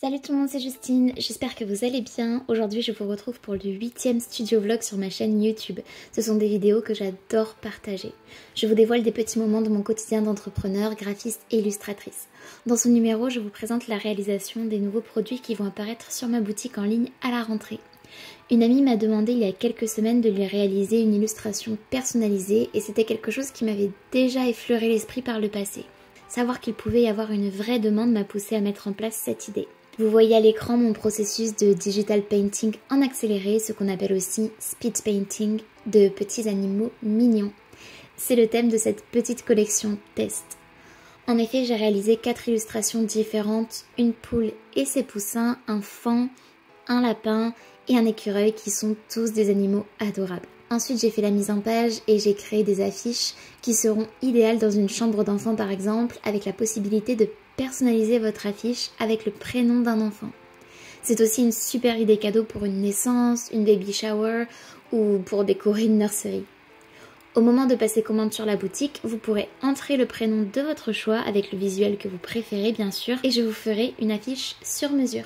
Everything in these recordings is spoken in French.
Salut tout le monde, c'est Justine, j'espère que vous allez bien. Aujourd'hui je vous retrouve pour le 8e studio vlog sur ma chaîne YouTube. Ce sont des vidéos que j'adore partager. Je vous dévoile des petits moments de mon quotidien d'entrepreneur, graphiste et illustratrice. Dans ce numéro, je vous présente la réalisation des nouveaux produits qui vont apparaître sur ma boutique en ligne à la rentrée. Une amie m'a demandé il y a quelques semaines de lui réaliser une illustration personnalisée et c'était quelque chose qui m'avait déjà effleuré l'esprit par le passé. Savoir qu'il pouvait y avoir une vraie demande m'a poussé à mettre en place cette idée. Vous voyez à l'écran mon processus de digital painting en accéléré, ce qu'on appelle aussi speed painting, de petits animaux mignons. C'est le thème de cette petite collection test. En effet, j'ai réalisé 4 illustrations différentes, une poule et ses poussins, un faon, un lapin et un écureuil qui sont tous des animaux adorables. Ensuite, j'ai fait la mise en page et j'ai créé des affiches qui seront idéales dans une chambre d'enfant par exemple, avec la possibilité de personnaliser votre affiche avec le prénom d'un enfant. C'est aussi une super idée cadeau pour une naissance, une baby shower ou pour décorer une nursery. Au moment de passer commande sur la boutique, vous pourrez entrer le prénom de votre choix avec le visuel que vous préférez bien sûr et je vous ferai une affiche sur mesure.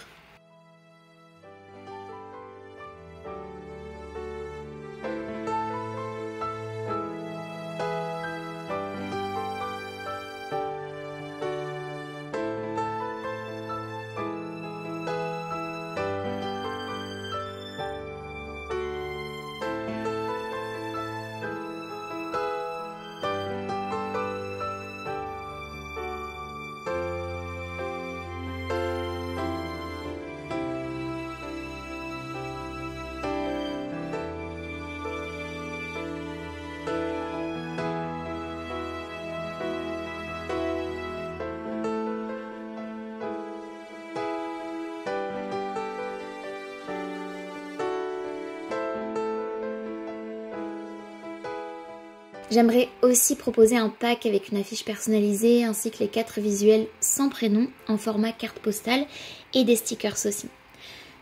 J'aimerais aussi proposer un pack avec une affiche personnalisée ainsi que les 4 visuels sans prénom en format carte postale et des stickers aussi.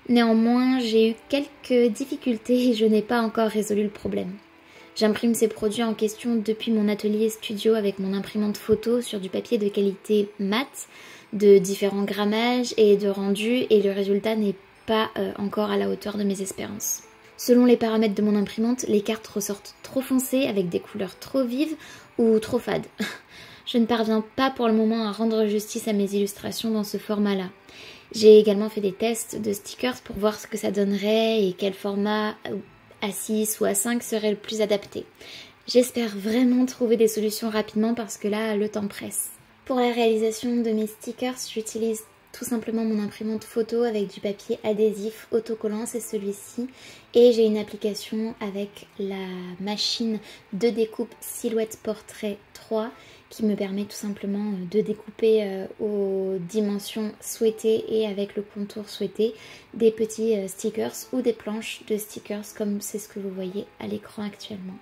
Néanmoins, j'ai eu quelques difficultés et je n'ai pas encore résolu le problème. J'imprime ces produits en question depuis mon atelier studio avec mon imprimante photo sur du papier de qualité mat, de différents grammages et de rendu et le résultat n'est pas encore à la hauteur de mes espérances. Selon les paramètres de mon imprimante, les cartes ressortent trop foncées avec des couleurs trop vives ou trop fades. Je ne parviens pas pour le moment à rendre justice à mes illustrations dans ce format-là. J'ai également fait des tests de stickers pour voir ce que ça donnerait et quel format A6 ou A5 serait le plus adapté. J'espère vraiment trouver des solutions rapidement parce que là, le temps presse. Pour la réalisation de mes stickers, j'utilise tout simplement mon imprimante photo avec du papier adhésif autocollant, c'est celui-ci. Et j'ai une application avec la machine de découpe Silhouette Portrait 3 qui me permet tout simplement de découper aux dimensions souhaitées et avec le contour souhaité des petits stickers ou des planches de stickers comme c'est ce que vous voyez à l'écran actuellement.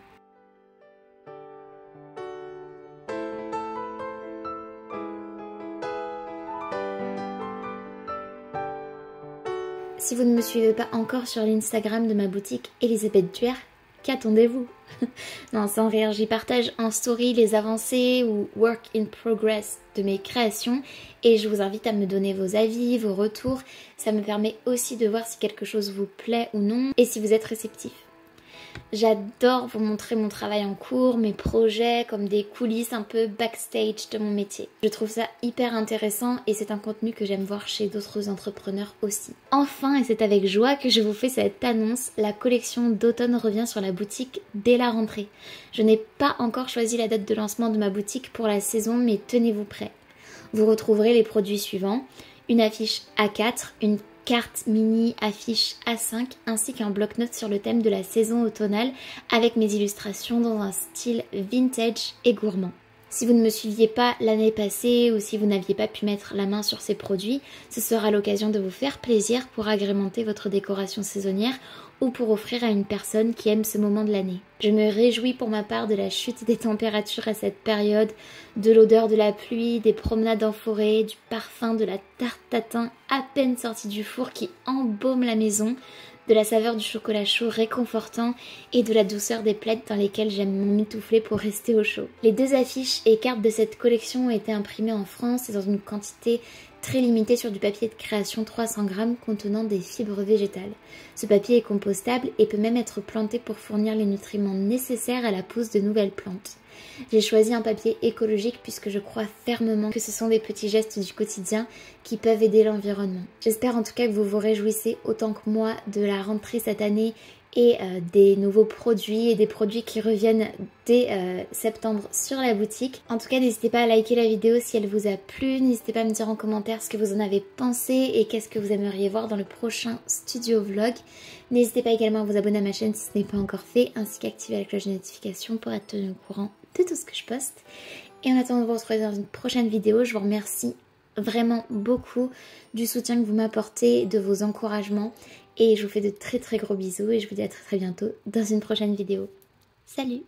Si vous ne me suivez pas encore sur l'Instagram de ma boutique Elisabeth Duer, qu'attendez-vous? Non, sans rire, j'y partage en story les avancées ou work in progress de mes créations et je vous invite à me donner vos avis, vos retours. Ça me permet aussi de voir si quelque chose vous plaît ou non et si vous êtes réceptif. J'adore vous montrer mon travail en cours, mes projets, comme des coulisses un peu backstage de mon métier. Je trouve ça hyper intéressant et c'est un contenu que j'aime voir chez d'autres entrepreneurs aussi. Enfin, et c'est avec joie que je vous fais cette annonce, la collection d'automne revient sur la boutique dès la rentrée. Je n'ai pas encore choisi la date de lancement de ma boutique pour la saison, mais tenez-vous prêts. Vous retrouverez les produits suivants, une affiche A4, une carte mini affiche A5 ainsi qu'un bloc-notes sur le thème de la saison automnale avec mes illustrations dans un style vintage et gourmand. Si vous ne me suiviez pas l'année passée ou si vous n'aviez pas pu mettre la main sur ces produits, ce sera l'occasion de vous faire plaisir pour agrémenter votre décoration saisonnière ou pour offrir à une personne qui aime ce moment de l'année. Je me réjouis pour ma part de la chute des températures à cette période, de l'odeur de la pluie, des promenades en forêt, du parfum de la tarte tatin à peine sortie du four qui embaume la maison, de la saveur du chocolat chaud réconfortant et de la douceur des plaids dans lesquels j'aime m'emmitoufler pour rester au chaud. Les 2 affiches et cartes de cette collection ont été imprimées en France et dans une quantité très limité sur du papier de création 300 grammes contenant des fibres végétales. Ce papier est compostable et peut même être planté pour fournir les nutriments nécessaires à la pousse de nouvelles plantes. J'ai choisi un papier écologique puisque je crois fermement que ce sont des petits gestes du quotidien qui peuvent aider l'environnement. J'espère en tout cas que vous vous réjouissez autant que moi de la rentrée cette année et des nouveaux produits et des produits qui reviennent dès septembre sur la boutique. En tout cas, n'hésitez pas à liker la vidéo si elle vous a plu, n'hésitez pas à me dire en commentaire ce que vous en avez pensé et qu'est-ce que vous aimeriez voir dans le prochain studio vlog. N'hésitez pas également à vous abonner à ma chaîne si ce n'est pas encore fait, ainsi qu'activer la cloche de notification pour être tenu au courant de tout ce que je poste. Et en attendant de vous retrouver dans une prochaine vidéo, je vous remercie vraiment beaucoup du soutien que vous m'apportez, de vos encouragements. Et je vous fais de très gros bisous et je vous dis à très bientôt dans une prochaine vidéo. Salut!